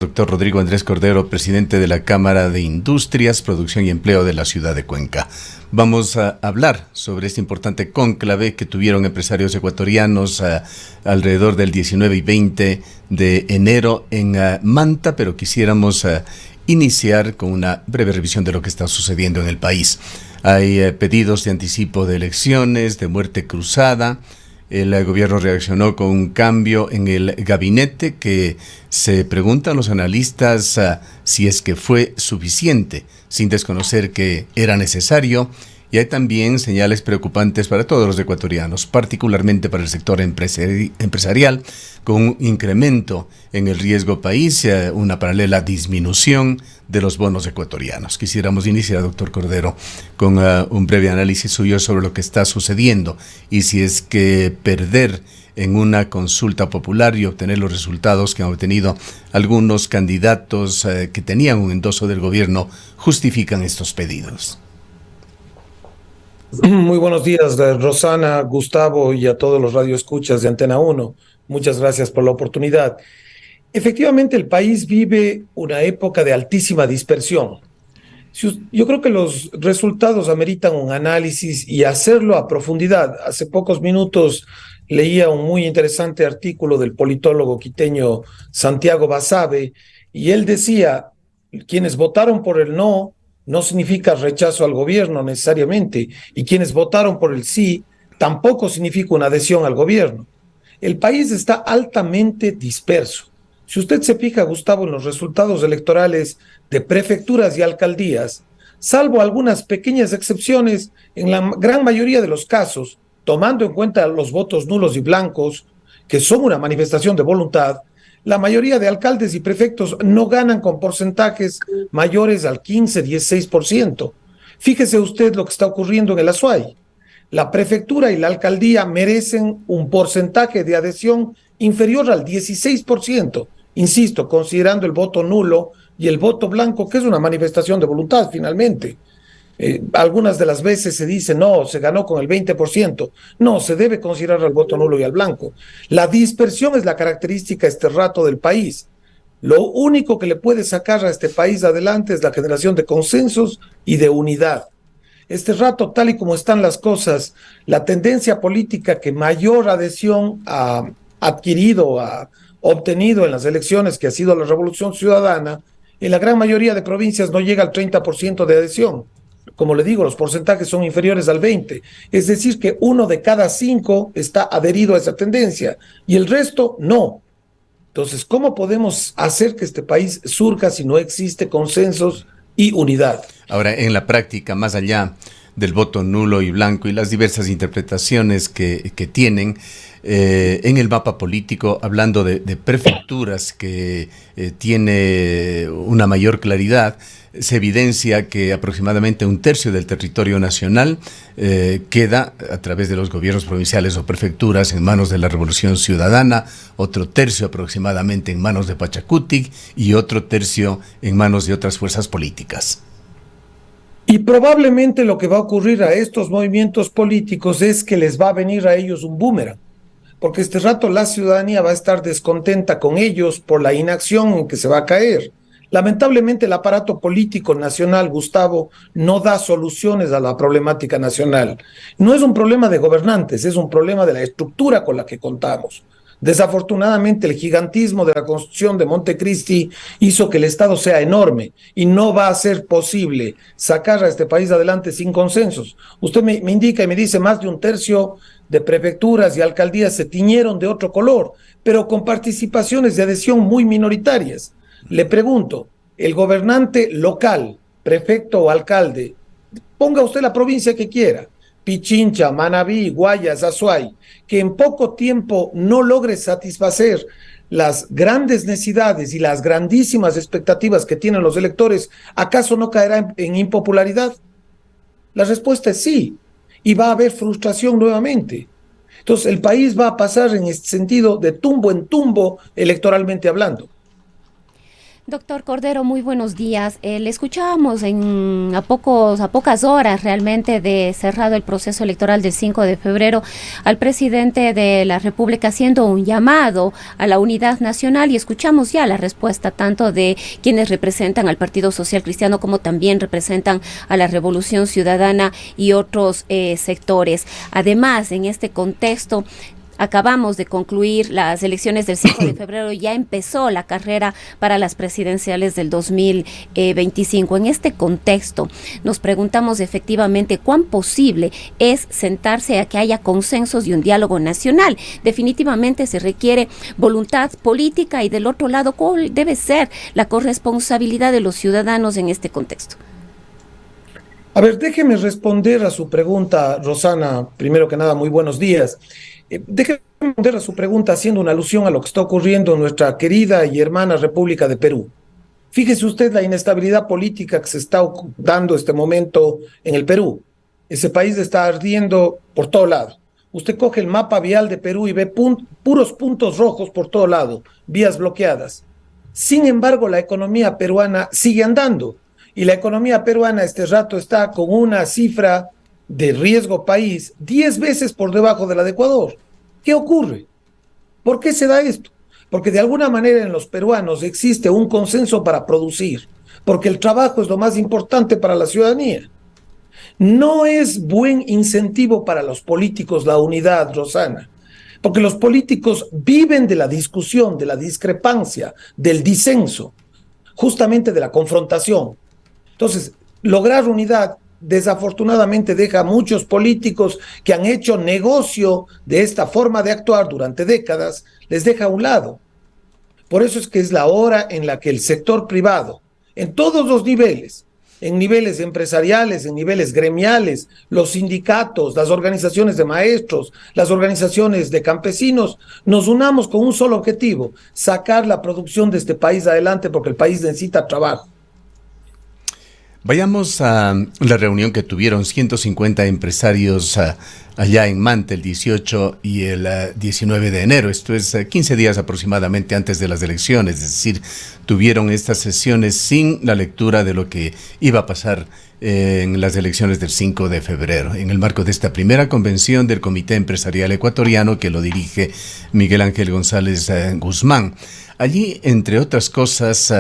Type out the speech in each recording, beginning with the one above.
Doctor Rodrigo Andrés Cordero, presidente de la Cámara de Industrias, Producción y Empleo de la ciudad de Cuenca. Vamos a hablar sobre este importante cónclave que tuvieron empresarios ecuatorianos alrededor del 19 y 20 de enero en Manta, pero quisiéramos iniciar con una breve revisión de lo que está sucediendo en el país. Hay pedidos de anticipo de elecciones, de muerte cruzada. El gobierno reaccionó con un cambio en el gabinete que se preguntan los analistas si es que fue suficiente, sin desconocer que era necesario. Y hay también señales preocupantes para todos los ecuatorianos, particularmente para el sector empresarial, con un incremento en el riesgo país, una paralela disminución de los bonos ecuatorianos. Quisiéramos iniciar, doctor Cordero, con un breve análisis suyo sobre lo que está sucediendo y si es que perder en una consulta popular y obtener los resultados que han obtenido algunos candidatos que tenían un endoso del gobierno justifican estos pedidos. Muy buenos días, Rosana, Gustavo y a todos los radioescuchas de Antena 1. Muchas gracias por la oportunidad. Efectivamente, el país vive una época de altísima dispersión. Yo creo que los resultados ameritan un análisis y hacerlo a profundidad. Hace pocos minutos leía un muy interesante artículo del politólogo quiteño Santiago Basabe y él decía, quienes votaron por el no significa rechazo al gobierno necesariamente, y quienes votaron por el sí tampoco significa una adhesión al gobierno. El país está altamente disperso. Si usted se fija, Gustavo, en los resultados electorales de prefecturas y alcaldías, salvo algunas pequeñas excepciones, en la gran mayoría de los casos, tomando en cuenta los votos nulos y blancos, que son una manifestación de voluntad, la mayoría de alcaldes y prefectos no ganan con porcentajes mayores al 15-16%. Fíjese usted lo que está ocurriendo en el Azuay. La prefectura y la alcaldía merecen un porcentaje de adhesión inferior al 16%, insisto, considerando el voto nulo y el voto blanco, que es una manifestación de voluntad finalmente. Algunas de las veces se dice, no, se ganó con el 20%. No, se debe considerar al voto nulo y al blanco. La dispersión es la característica este rato del país. Lo único que le puede sacar a este país adelante es la generación de consensos y de unidad. Este rato, tal y como están las cosas, la tendencia política que mayor adhesión ha adquirido, ha obtenido en las elecciones, que ha sido la Revolución Ciudadana, en la gran mayoría de provincias no llega al 30% de adhesión. Como le digo, los porcentajes son inferiores al 20%. Es decir, que 1 de cada 5 está adherido a esa tendencia y el resto no. Entonces, ¿cómo podemos hacer que este país surja si no existe consensos y unidad? Ahora, en la práctica, más allá del voto nulo y blanco y las diversas interpretaciones que tienen en el mapa político, hablando de prefecturas que tiene una mayor claridad, se evidencia que aproximadamente un tercio del territorio nacional queda a través de los gobiernos provinciales o prefecturas en manos de la Revolución Ciudadana, otro tercio aproximadamente en manos de Pachacutic y otro tercio en manos de otras fuerzas políticas. Y probablemente lo que va a ocurrir a estos movimientos políticos es que les va a venir a ellos un boomerang, porque este rato la ciudadanía va a estar descontenta con ellos por la inacción en que se va a caer. Lamentablemente el aparato político nacional, Gustavo, no da soluciones a la problemática nacional. No es un problema de gobernantes, es un problema de la estructura con la que contamos. Desafortunadamente, el gigantismo de la construcción de Montecristi hizo que el Estado sea enorme y no va a ser posible sacar a este país adelante sin consensos. Usted me indica y me dice más de un tercio de prefecturas y alcaldías se tiñeron de otro color, pero con participaciones de adhesión muy minoritarias. Le pregunto, el gobernante local, prefecto o alcalde, ponga usted la provincia que quiera, Pichincha, Manabí, Guayas, Azuay, que en poco tiempo no logre satisfacer las grandes necesidades y las grandísimas expectativas que tienen los electores, ¿acaso no caerá en impopularidad? La respuesta es sí, y va a haber frustración nuevamente. Entonces el país va a pasar en este sentido de tumbo en tumbo electoralmente hablando. Doctor Cordero, muy buenos días. Le escuchábamos a pocas horas realmente de cerrado el proceso electoral del 5 de febrero al presidente de la República haciendo un llamado a la unidad nacional, y escuchamos ya la respuesta tanto de quienes representan al Partido Social Cristiano como también representan a la Revolución Ciudadana y otros sectores. Además, en este contexto, acabamos de concluir las elecciones del 5 de febrero, ya empezó la carrera para las presidenciales del 2025. En este contexto, nos preguntamos efectivamente cuán posible es sentarse a que haya consensos y un diálogo nacional. Definitivamente se requiere voluntad política, y del otro lado, ¿cuál debe ser la corresponsabilidad de los ciudadanos en este contexto? A ver, déjeme responder a su pregunta, Rosana. Primero que nada, muy buenos días. Déjeme responder a su pregunta haciendo una alusión a lo que está ocurriendo en nuestra querida y hermana República de Perú. Fíjese usted la inestabilidad política que se está dando este momento en el Perú. Ese país está ardiendo por todo lado. Usted coge el mapa vial de Perú y ve puros puntos rojos por todo lado, vías bloqueadas. Sin embargo, la economía peruana sigue andando, y la economía peruana este rato está con una cifra de riesgo país 10 veces por debajo de la de Ecuador. ¿Qué ocurre? ¿Por qué se da esto? Porque de alguna manera en los peruanos existe un consenso para producir, porque el trabajo es lo más importante para la ciudadanía. No es buen incentivo para los políticos la unidad, Rosana, porque los políticos viven de la discusión, de la discrepancia, del disenso, justamente de la confrontación. Entonces, lograr unidad desafortunadamente deja a muchos políticos que han hecho negocio de esta forma de actuar durante décadas, les deja a un lado. Por eso es que es la hora en la que el sector privado, en todos los niveles, en niveles empresariales, en niveles gremiales, los sindicatos, las organizaciones de maestros, las organizaciones de campesinos, nos unamos con un solo objetivo: sacar la producción de este país adelante, porque el país necesita trabajo. Vayamos a la reunión que tuvieron 150 empresarios allá en Manta el 18 y el 19 de enero. Esto es 15 días aproximadamente antes de las elecciones. Es decir, tuvieron estas sesiones sin la lectura de lo que iba a pasar en las elecciones del 5 de febrero, en el marco de esta primera convención del Comité Empresarial Ecuatoriano, que lo dirige Miguel Ángel González Guzmán. Allí, entre otras cosas,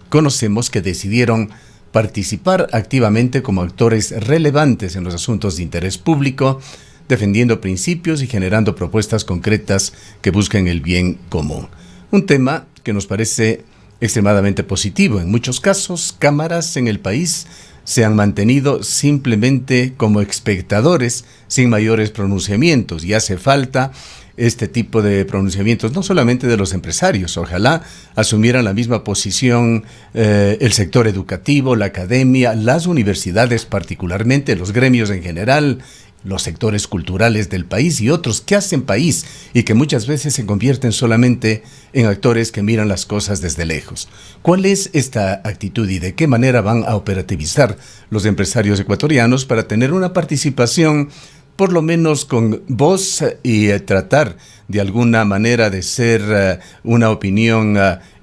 conocemos que decidieron participar activamente como actores relevantes en los asuntos de interés público, defendiendo principios y generando propuestas concretas que busquen el bien común. Un tema que nos parece extremadamente positivo. En muchos casos, cámaras en el país se han mantenido simplemente como espectadores, sin mayores pronunciamientos, y hace falta este tipo de pronunciamientos, no solamente de los empresarios. Ojalá asumieran la misma posición el sector educativo, la academia, las universidades particularmente, los gremios en general, los sectores culturales del país y otros que hacen país y que muchas veces se convierten solamente en actores que miran las cosas desde lejos. ¿Cuál es esta actitud y de qué manera van a operativizar los empresarios ecuatorianos para tener una participación por lo menos con voz y tratar de alguna manera de ser una opinión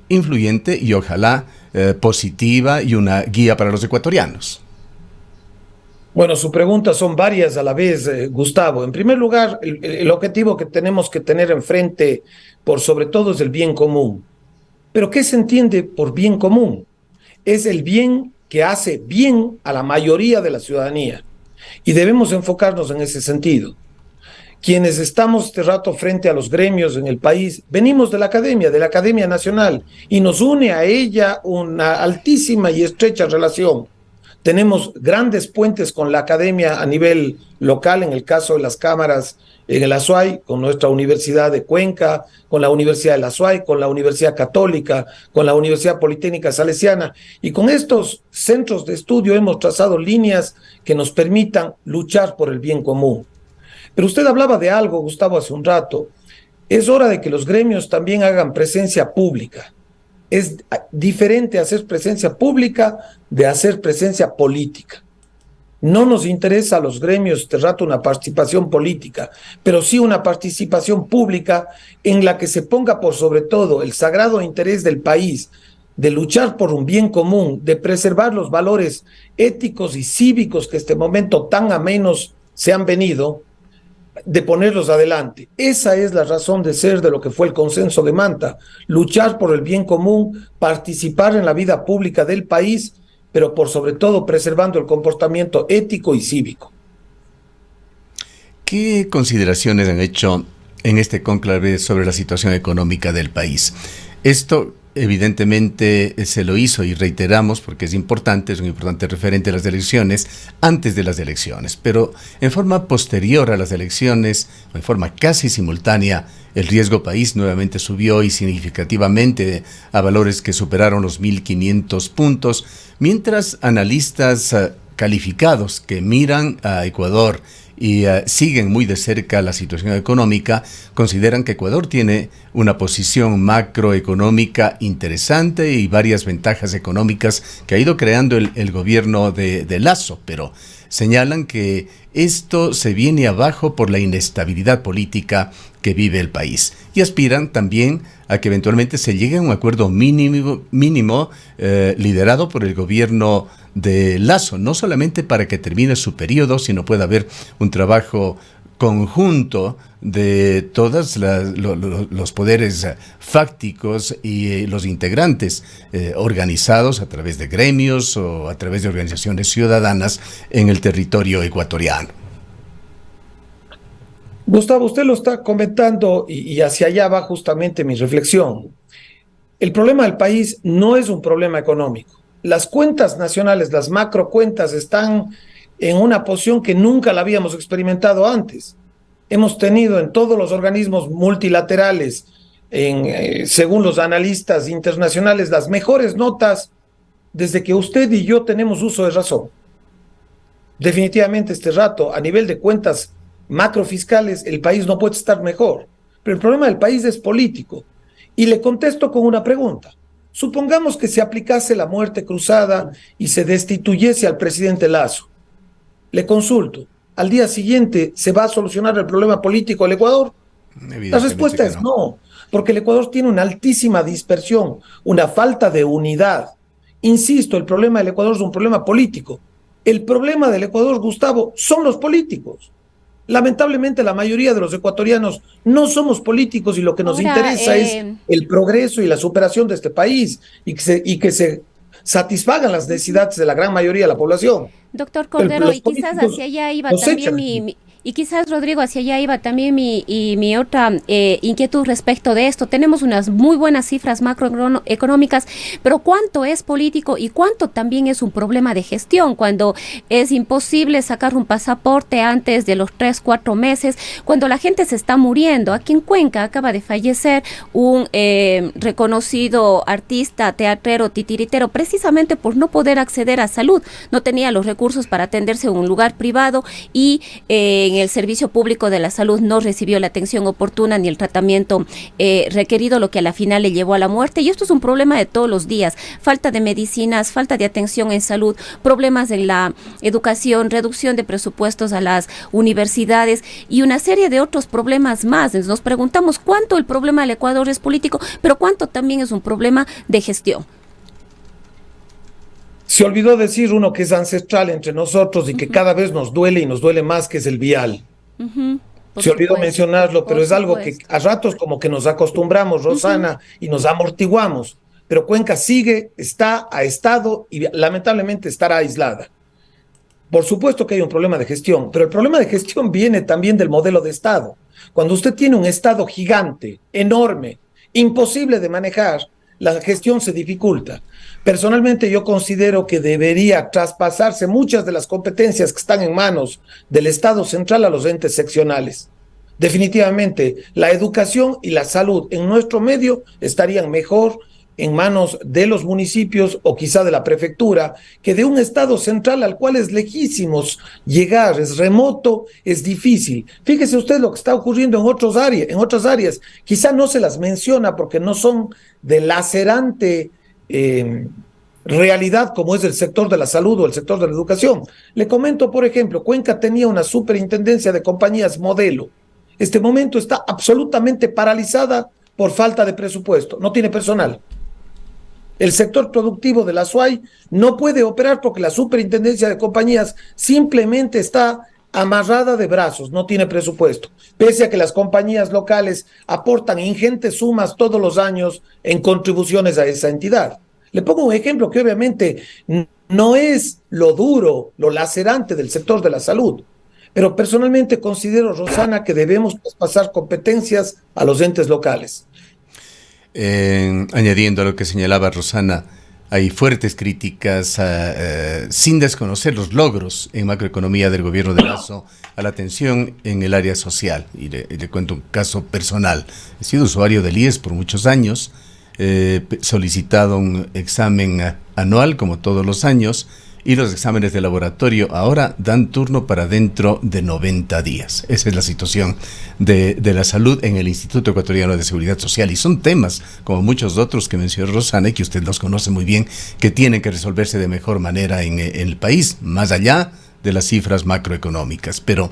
influyente y ojalá positiva y una guía para los ecuatorianos? Bueno, sus preguntas son varias a la vez, Gustavo. En primer lugar, el objetivo que tenemos que tener enfrente, por sobre todo, es el bien común. ¿Pero qué se entiende por bien común? Es el bien que hace bien a la mayoría de la ciudadanía. Y debemos enfocarnos en ese sentido. Quienes estamos este rato frente a los gremios en el país, venimos de la Academia Nacional, y nos une a ella una altísima y estrecha relación. Tenemos grandes puentes con la academia a nivel local, en el caso de las cámaras en el Azuay, con nuestra Universidad de Cuenca, con la Universidad del Azuay, con la Universidad Católica, con la Universidad Politécnica Salesiana. Y con estos centros de estudio hemos trazado líneas que nos permitan luchar por el bien común. Pero usted hablaba de algo, Gustavo, hace un rato. Es hora de que los gremios también hagan presencia pública. Es diferente hacer presencia pública de hacer presencia política. No nos interesa a los gremios este rato una participación política, pero sí una participación pública en la que se ponga por sobre todo el sagrado interés del país, de luchar por un bien común, de preservar los valores éticos y cívicos que este momento tan a menos se han venido, de ponerlos adelante. Esa es la razón de ser de lo que fue el consenso de Manta, luchar por el bien común, participar en la vida pública del país, pero por sobre todo preservando el comportamiento ético y cívico. ¿Qué consideraciones han hecho en este cónclave sobre la situación económica del país? Esto evidentemente se lo hizo, y reiteramos porque es un importante referente a las elecciones, antes de las elecciones, pero en forma posterior a las elecciones, en forma casi simultánea, el riesgo país nuevamente subió, y significativamente, a valores que superaron los 1.500 puntos, mientras analistas calificados que miran a Ecuador y siguen muy de cerca la situación económica, consideran que Ecuador tiene una posición macroeconómica interesante y varias ventajas económicas que ha ido creando el gobierno de Lasso, pero señalan que esto se viene abajo por la inestabilidad política que vive el país, y aspiran también a que eventualmente se llegue a un acuerdo mínimo liderado por el gobierno de Lasso, no solamente para que termine su periodo, sino pueda haber un trabajo conjunto de todos los poderes fácticos y los integrantes organizados a través de gremios o a través de organizaciones ciudadanas en el territorio ecuatoriano. Gustavo, usted lo está comentando y hacia allá va justamente mi reflexión. El problema del país no es un problema económico. Las cuentas nacionales, las macrocuentas, están en una posición que nunca la habíamos experimentado antes. Hemos tenido en todos los organismos multilaterales, según los analistas internacionales, las mejores notas desde que usted y yo tenemos uso de razón. Definitivamente este rato, a nivel de cuentas macrofiscales, el país no puede estar mejor. Pero el problema del país es político. Y le contesto con una pregunta. Supongamos que se aplicase la muerte cruzada y se destituyese al presidente Lasso. Le consulto, ¿al día siguiente se va a solucionar el problema político del Ecuador? La respuesta es no, porque el Ecuador tiene una altísima dispersión, una falta de unidad. Insisto, el problema del Ecuador es un problema político. El problema del Ecuador, Gustavo, son los políticos. Lamentablemente la mayoría de los ecuatorianos no somos políticos, y lo que nos interesa es el progreso y la superación de este país, y que se satisfagan las necesidades de la gran mayoría de la población. Doctor Cordero, y quizás hacia allá iba también y quizás, Rodrigo, hacia allá iba también mi otra inquietud respecto de esto. Tenemos unas muy buenas cifras macroeconómicas, pero ¿cuánto es político y cuánto también es un problema de gestión? Cuando es imposible sacar un pasaporte antes de los 3-4 meses, cuando la gente se está muriendo. Aquí en Cuenca acaba de fallecer un reconocido artista, teatrero, titiritero, precisamente por no poder acceder a salud. No tenía los recursos para atenderse en un lugar privado, y en el Servicio Público de la Salud no recibió la atención oportuna ni el tratamiento requerido, lo que a la final le llevó a la muerte. Y esto es un problema de todos los días: falta de medicinas, falta de atención en salud, problemas en la educación, reducción de presupuestos a las universidades y una serie de otros problemas más. Nos preguntamos cuánto el problema del Ecuador es político, pero cuánto también es un problema de gestión. Se olvidó decir uno que es ancestral entre nosotros y que cada vez nos duele y nos duele más, que es el vial. Se olvidó mencionarlo, pero es algo que a ratos como que nos acostumbramos, Rosana, y nos amortiguamos. Pero Cuenca ha estado y lamentablemente estará aislada. Por supuesto que hay un problema de gestión, pero el problema de gestión viene también del modelo de Estado. Cuando usted tiene un Estado gigante, enorme, imposible de manejar, la gestión se dificulta. Personalmente yo considero que debería traspasarse muchas de las competencias que están en manos del Estado central a los entes seccionales. Definitivamente, la educación y la salud en nuestro medio estarían mejor en manos de los municipios o quizá de la prefectura, que de un Estado central al cual es lejísimo llegar, es remoto, es difícil. Fíjese usted lo que está ocurriendo en otras áreas. Quizá no se las menciona porque no son de lacerante realidad como es el sector de la salud o el sector de la educación. Le comento, por ejemplo, Cuenca tenía una superintendencia de compañías modelo. Este momento está absolutamente paralizada por falta de presupuesto, no tiene personal. El sector productivo de la SUAY no puede operar porque la superintendencia de compañías simplemente está amarrada de brazos, no tiene presupuesto, pese a que las compañías locales aportan ingentes sumas todos los años en contribuciones a esa entidad. Le pongo un ejemplo que obviamente no es lo duro, lo lacerante del sector de la salud, pero personalmente considero, Rosana, que debemos pasar competencias a los entes locales. Añadiendo a lo que señalaba Rosana, hay fuertes críticas sin desconocer los logros en macroeconomía del gobierno de Lasso a la atención en el área social. Y le cuento un caso personal. He sido usuario del IES por muchos años, solicitado un examen anual como todos los años, y los exámenes de laboratorio ahora dan turno para dentro de 90 días. Esa es la situación de la salud en el Instituto Ecuatoriano de Seguridad Social, y son temas, como muchos otros que mencionó Rosana y que usted los conoce muy bien, que tienen que resolverse de mejor manera en el país, más allá de las cifras macroeconómicas. Pero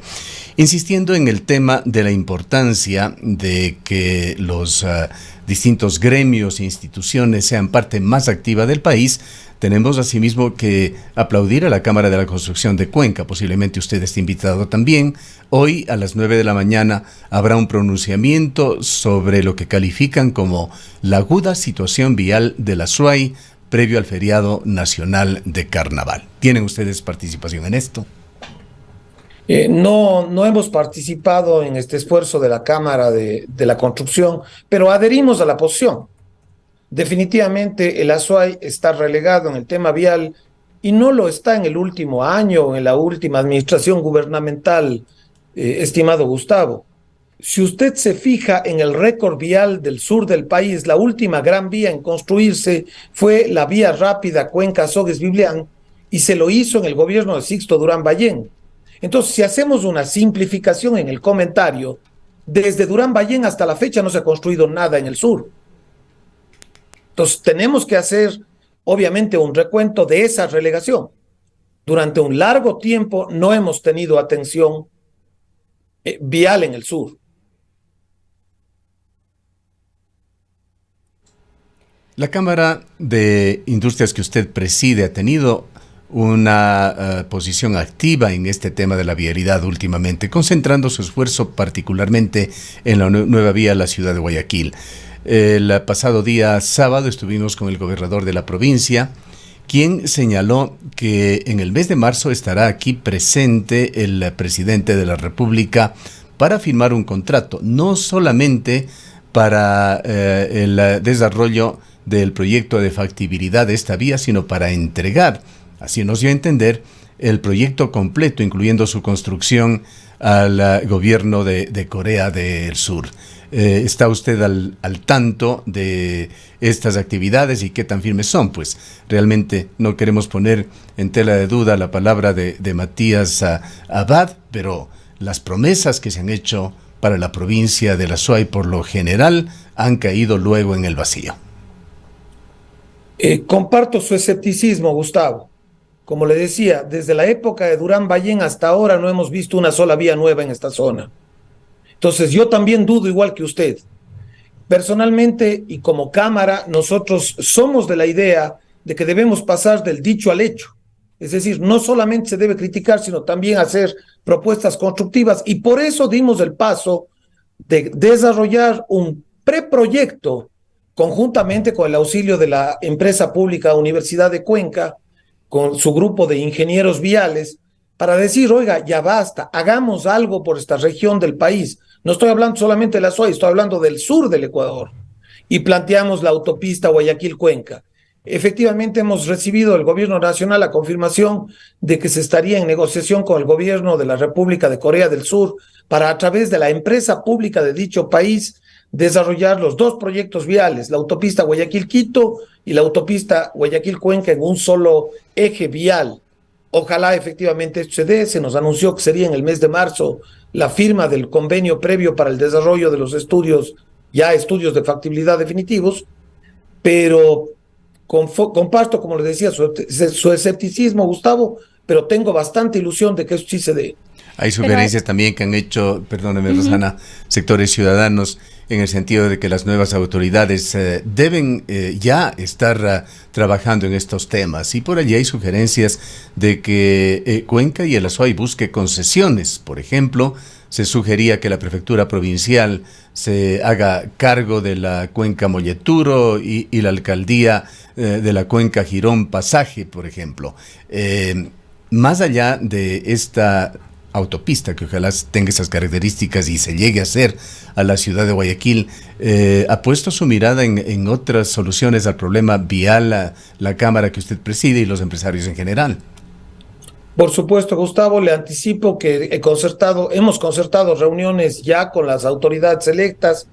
insistiendo en el tema de la importancia de que los distintos gremios e instituciones sean parte más activa del país, tenemos asimismo que aplaudir a la Cámara de la Construcción de Cuenca. Posiblemente usted esté invitado también. Hoy a las 9 de la mañana habrá un pronunciamiento sobre lo que califican como la aguda situación vial de la SUAY previo al feriado nacional de Carnaval. ¿Tienen ustedes participación en esto? No hemos participado en este esfuerzo de la Cámara de la Construcción, pero adherimos a la posición. Definitivamente el Azuay está relegado en el tema vial y no lo está en el último año, en la última administración gubernamental, estimado Gustavo. Si usted se fija en el récord vial del sur del país, la última gran vía en construirse fue la vía rápida Cuenca-Sogues-Biblián, y se lo hizo en el gobierno de Sixto Durán Ballén. Entonces, si hacemos una simplificación en el comentario, desde Durán Ballén hasta la fecha no se ha construido nada en el sur. Entonces, tenemos que hacer, obviamente, un recuento de esa relegación. Durante un largo tiempo no hemos tenido atención vial en el sur. La Cámara de Industrias que usted preside ha tenido una posición activa en este tema de la vialidad últimamente, concentrando su esfuerzo particularmente en la nueva vía a la ciudad de Guayaquil. El pasado día sábado estuvimos con el gobernador de la provincia, quien señaló que en el mes de marzo estará aquí presente el presidente de la República para firmar un contrato, no solamente para el desarrollo del proyecto de factibilidad de esta vía, sino para entregar, así nos dio a entender, el proyecto completo, incluyendo su construcción, al gobierno de Corea del Sur. ¿Está usted al tanto de estas actividades y qué tan firmes son? Pues realmente no queremos poner en tela de duda la palabra de Matías Abad, pero las promesas que se han hecho para la provincia de la SUAY por lo general han caído luego en el vacío. Comparto su escepticismo, Gustavo. Como le decía, desde la época de Durán Ballén hasta ahora no hemos visto una sola vía nueva en esta zona. Entonces yo también dudo igual que usted. Personalmente y como Cámara, nosotros somos de la idea de que debemos pasar del dicho al hecho. Es decir, no solamente se debe criticar, sino también hacer propuestas constructivas, y por eso dimos el paso de desarrollar un preproyecto conjuntamente con el auxilio de la empresa pública Universidad de Cuenca, con su grupo de ingenieros viales, para decir, oiga, ya basta, hagamos algo por esta región del país. No estoy hablando solamente de la SUAY, estoy hablando del sur del Ecuador. Y planteamos la autopista Guayaquil-Cuenca. Efectivamente, hemos recibido del gobierno nacional la confirmación de que se estaría en negociación con el gobierno de la República de Corea del Sur para, a través de la empresa pública de dicho país, desarrollar los dos proyectos viales, la autopista Guayaquil-Quito y la autopista Guayaquil-Cuenca, en un solo eje vial. Ojalá efectivamente esto se dé. Se nos anunció que sería en el mes de marzo la firma del convenio previo para el desarrollo de los estudios, ya estudios de factibilidad definitivos, pero comparto, como le decía, su escepticismo, Gustavo, pero tengo bastante ilusión de que esto sí se dé. Hay sugerencias también que han hecho, perdóneme, Rosana, sectores ciudadanos en el sentido de que las nuevas autoridades deben ya estar trabajando en estos temas. Y por allí hay sugerencias de que Cuenca y el Azuay busque concesiones. Por ejemplo, se sugería que la prefectura provincial se haga cargo de la cuenca Molleturo y la alcaldía de la cuenca Girón Pasaje, por ejemplo. Más allá de esta autopista, que ojalá tenga esas características y se llegue a hacer a la ciudad de Guayaquil, ¿ha puesto su mirada en otras soluciones al problema vial la Cámara que usted preside y los empresarios en general? Por supuesto, Gustavo, le anticipo que hemos concertado reuniones ya con las autoridades electas,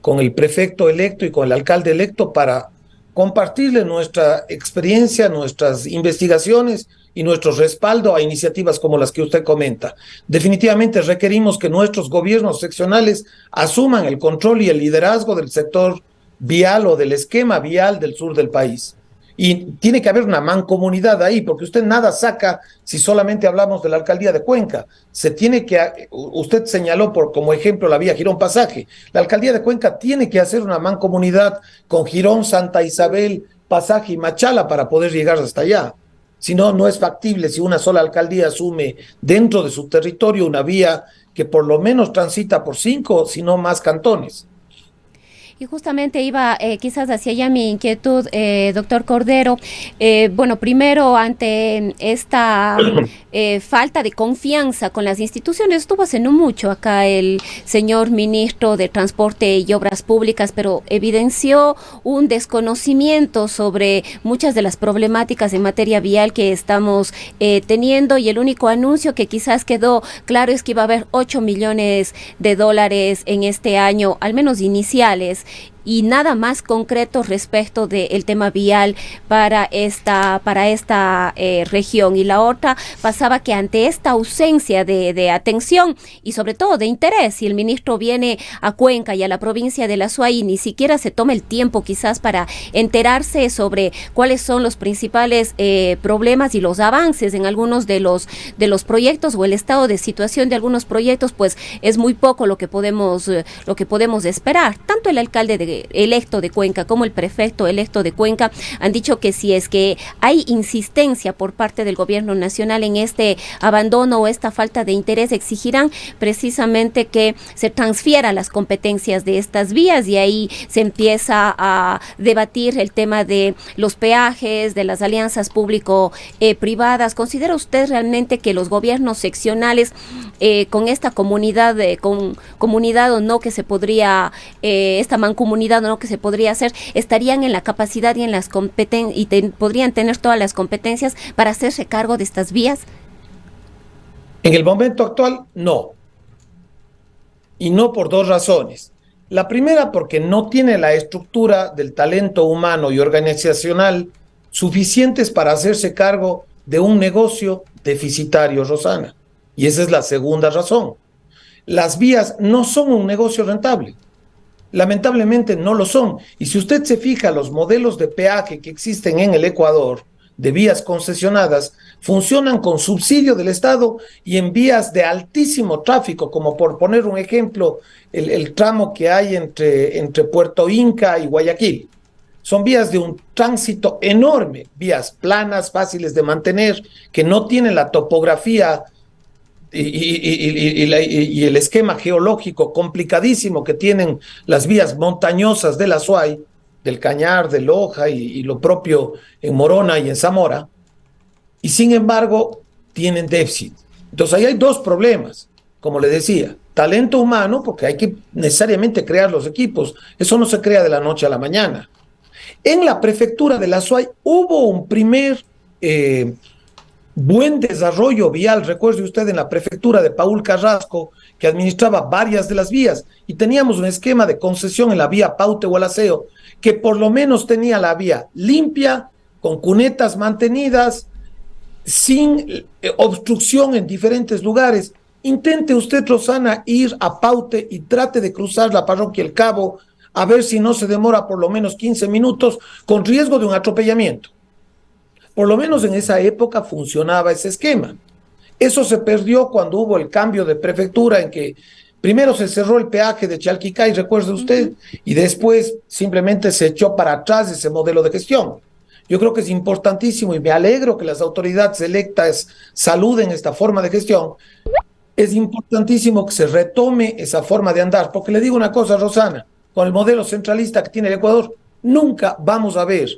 con el prefecto electo y con el alcalde electo para compartirle nuestra experiencia, nuestras investigaciones y nuestro respaldo a iniciativas como las que usted comenta. Definitivamente requerimos que nuestros gobiernos seccionales asuman el control y el liderazgo del sector vial o del esquema vial del sur del país. Y tiene que haber una mancomunidad ahí, porque usted nada saca si solamente hablamos de la alcaldía de Cuenca. Usted señaló como ejemplo la vía Girón Pasaje. La alcaldía de Cuenca tiene que hacer una mancomunidad con Girón, Santa Isabel, Pasaje y Machala para poder llegar hasta allá. Si no, no es factible si una sola alcaldía asume dentro de su territorio una vía que por lo menos transita por 5, si no más cantones. Y justamente iba quizás hacia allá mi inquietud, doctor Cordero. Bueno, primero ante esta falta de confianza con las instituciones, estuvo hace no mucho acá el señor ministro de Transporte y Obras Públicas, pero evidenció un desconocimiento sobre muchas de las problemáticas en materia vial que estamos teniendo, y el único anuncio que quizás quedó claro es que iba a haber 8 millones de dólares en este año, al menos iniciales, y nada más concreto respecto del tema vial para esta región. Y la otra pasaba que ante esta ausencia de atención y sobre todo de interés, si el ministro viene a Cuenca y a la provincia de la Azuay, ni siquiera se toma el tiempo quizás para enterarse sobre cuáles son los principales problemas y los avances en algunos de los proyectos o el estado de situación de algunos proyectos, pues es muy poco lo que podemos esperar. Tanto el alcalde electo de Cuenca como el prefecto electo de Cuenca han dicho que si es que hay insistencia por parte del gobierno nacional en este abandono o esta falta de interés, exigirán precisamente que se transfiera las competencias de estas vías, y ahí se empieza a debatir el tema de los peajes, de las alianzas público-privadas. ¿Considera usted realmente que los gobiernos seccionales con esta comunidad o no que se podría, esta mancomunidad o no que se podría hacer, estarían en la capacidad y en las podrían tener todas las competencias para hacerse cargo de estas vías? En el momento actual, no. Y no por 2 razones. La primera, porque no tiene la estructura del talento humano y organizacional suficientes para hacerse cargo de un negocio deficitario, Rosana. Y esa es la segunda razón. Las vías no son un negocio rentable. Lamentablemente no lo son. Y si usted se fija, los modelos de peaje que existen en el Ecuador, de vías concesionadas, funcionan con subsidio del Estado y en vías de altísimo tráfico, como por poner un ejemplo, el tramo que hay entre Puerto Inca y Guayaquil. Son vías de un tránsito enorme, vías planas, fáciles de mantener, que no tienen la topografía y el esquema geológico complicadísimo que tienen las vías montañosas del Azuay, del Cañar, de Loja y lo propio en Morona y en Zamora, y sin embargo tienen déficit. Entonces ahí hay 2 problemas, como le decía: talento humano, porque hay que necesariamente crear los equipos, eso no se crea de la noche a la mañana. En la prefectura de la Azuay hubo un primer buen desarrollo vial. Recuerde usted, en la prefectura de Paul Carrasco, que administraba varias de las vías, y teníamos un esquema de concesión en la vía Paute-Gualaceo, que por lo menos tenía la vía limpia, con cunetas mantenidas, sin obstrucción en diferentes lugares. Intente usted, Rosana, ir a Paute y trate de cruzar la parroquia El Cabo, a ver si no se demora por lo menos 15 minutos, con riesgo de un atropellamiento. Por lo menos en esa época funcionaba ese esquema. Eso se perdió cuando hubo el cambio de prefectura, en que Primero se cerró el peaje de Chalquicay, recuerde usted, y después simplemente se echó para atrás ese modelo de gestión. Yo creo que es importantísimo y me alegro que las autoridades electas saluden esta forma de gestión. Es importantísimo que se retome esa forma de andar, porque le digo una cosa, Rosana, con el modelo centralista que tiene el Ecuador, nunca vamos a ver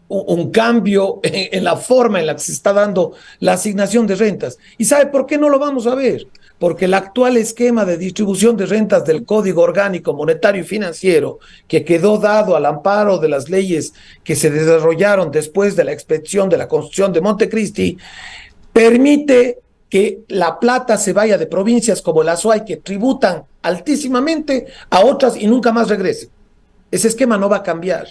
un cambio en la forma en la que se está dando la asignación de rentas. ¿Y sabe por qué no lo vamos a ver? Porque el actual esquema de distribución de rentas del Código Orgánico Monetario y Financiero, que quedó dado al amparo de las leyes que se desarrollaron después de la expedición de la Constitución de Montecristi, permite que la plata se vaya de provincias como la Azuay, que tributan altísimamente, a otras y nunca más regrese. Ese esquema no va a cambiar.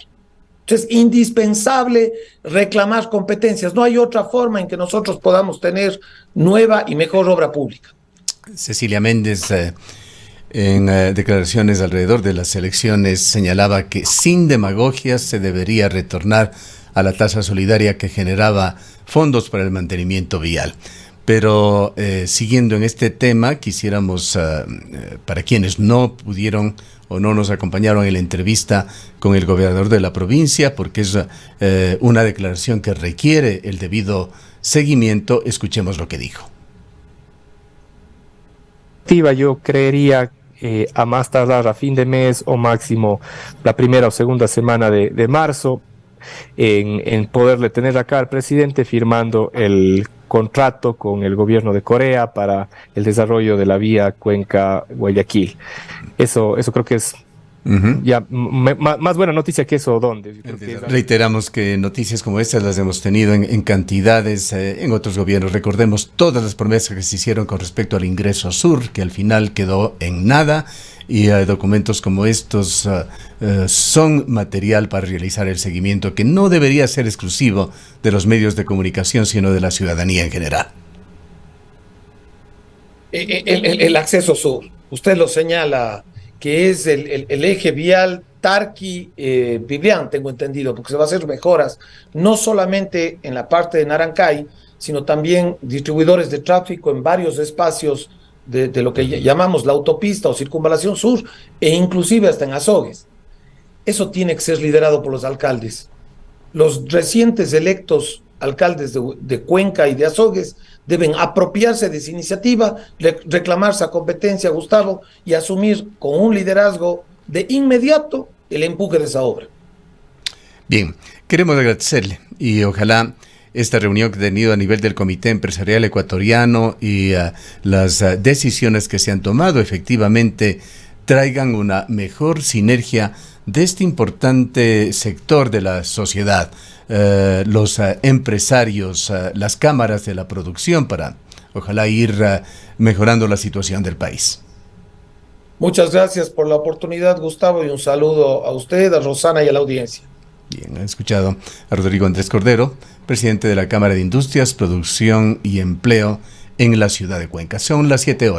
Entonces, es indispensable reclamar competencias. No hay otra forma en que nosotros podamos tener nueva y mejor obra pública. Cecilia Méndez, en declaraciones alrededor de las elecciones, señalaba que sin demagogias se debería retornar a la tasa solidaria que generaba fondos para el mantenimiento vial. Pero siguiendo en este tema, quisiéramos, para quienes no pudieron o no nos acompañaron en la entrevista con el gobernador de la provincia, porque es una declaración que requiere el debido seguimiento, escuchemos lo que dijo. Yo creería a más tardar a fin de mes o máximo la primera o segunda semana de marzo, en poderle tener acá al presidente firmando el contrato con el gobierno de Corea para el desarrollo de la vía Cuenca-Guayaquil. Eso creo que es ya más buena noticia que eso. ¿Dónde? Reiteramos que noticias como estas las hemos tenido en cantidades en otros gobiernos. Recordemos todas las promesas que se hicieron con respecto al ingreso sur, que al final quedó en nada, y documentos como estos son material para realizar el seguimiento que no debería ser exclusivo de los medios de comunicación, sino de la ciudadanía en general. El acceso sur, usted lo señala, que es el eje vial Tarqui-Biblián, tengo entendido, porque se va a hacer mejoras, no solamente en la parte de Narancay, sino también distribuidores de tráfico en varios espacios de lo que llamamos la autopista o circunvalación sur, e inclusive hasta en Azogues. Eso tiene que ser liderado por los alcaldes. Los recientes electos alcaldes de Cuenca y de Azogues deben apropiarse de esa iniciativa, reclamar esa competencia, Gustavo, y asumir con un liderazgo de inmediato el empuje de esa obra. Bien, queremos agradecerle y ojalá esta reunión que ha tenido a nivel del Comité Empresarial Ecuatoriano y las decisiones que se han tomado efectivamente traigan una mejor sinergia de este importante sector de la sociedad, los empresarios, las cámaras de la producción, para ojalá ir mejorando la situación del país. Muchas gracias por la oportunidad, Gustavo, y un saludo a usted, a Rosana y a la audiencia. Bien, he escuchado a Rodrigo Andrés Cordero, presidente de la Cámara de Industrias, Producción y Empleo en la ciudad de Cuenca. Son las 7 horas.